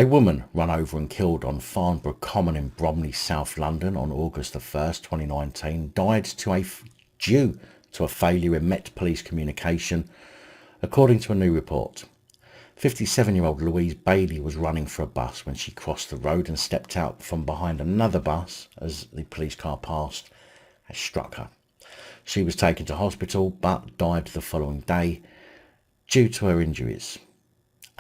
A woman run over and killed on Farnborough Common in Bromley, South London on August the 1st, 2019 died due to a failure in Met Police communication, according to a new report. 57-year-old Louise Bailey was running for a bus when she crossed the road and stepped out from behind another bus as the police car passed and struck her. She was taken to hospital but died the following day due to her injuries.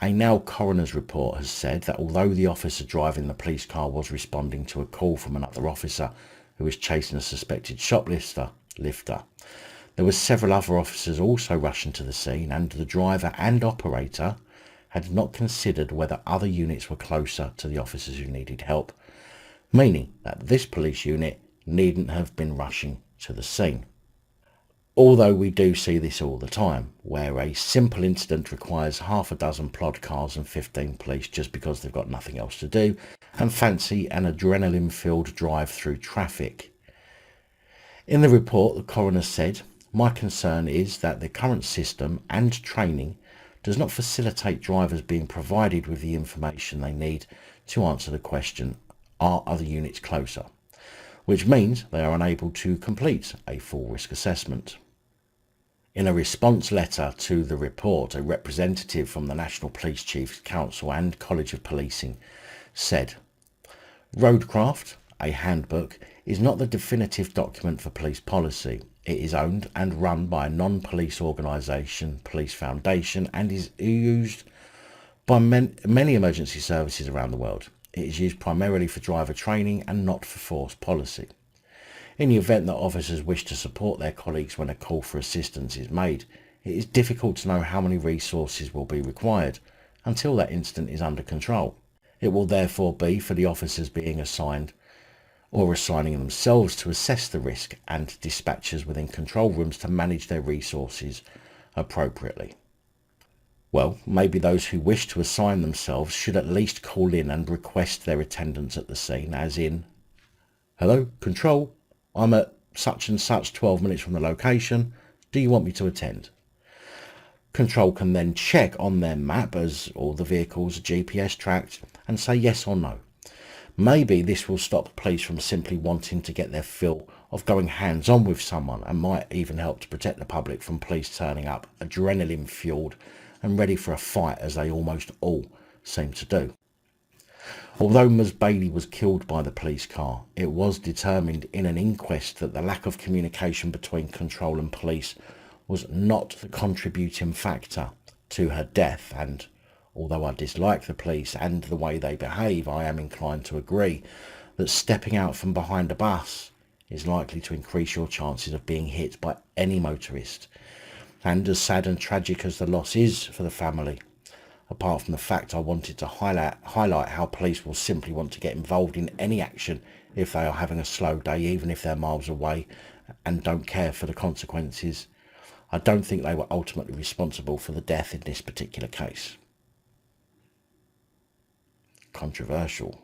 A now Coroners report has said that although the officer driving the police car was responding to a call from another officer who was chasing a suspected shoplifter, there were several other officers also rushing to the scene, and the driver and operator had not considered whether other units were closer to the officers who needed help, meaning that this police unit needn't have been rushing to the scene. Although we do see this all the time, where a simple incident requires half a dozen plod cars and 15 police just because they've got nothing else to do and fancy an adrenaline-filled drive through traffic. In the report, the coroner said, "My concern is that the current system and training does not facilitate drivers being provided with the information they need to answer the question, are other units closer? Which means they are unable to complete a full risk assessment." In a response letter to the report, a representative from the National Police Chiefs Council and College of Policing said, "Roadcraft, a handbook, is not the definitive document for police policy. It is owned and run by a non-police organisation, Police Foundation, and is used by many emergency services around the world. It is used primarily for driver training and not for force policy. In the event that officers wish to support their colleagues when a call for assistance is made, it is difficult to know how many resources will be required until that incident is under control. It will therefore be for the officers being assigned or assigning themselves to assess the risk and dispatchers within control rooms to manage their resources appropriately." Well, maybe those who wish to assign themselves should at least call in and request their attendance at the scene, as in, "Hello, control, I'm at such and such 12 minutes from the location. Do you want me to attend?" Control can then check on their map as all the vehicles are GPS tracked and say yes or no. Maybe this will stop police from simply wanting to get their fill of going hands-on with someone, and might even help to protect the public from police turning up adrenaline fueled and ready for a fight, as they almost all seem to do. Although Ms Bailey was killed by the police car, it was determined in an inquest that the lack of communication between control and police was not the contributing factor to her death, and although I dislike the police and the way they behave, I am inclined to agree that stepping out from behind a bus is likely to increase your chances of being hit by any motorist. And as sad and tragic as the loss is for the family, apart from the fact I wanted to highlight how police will simply want to get involved in any action if they are having a slow day, even if they're miles away, and don't care for the consequences, I don't think they were ultimately responsible for the death in this particular case. Controversial.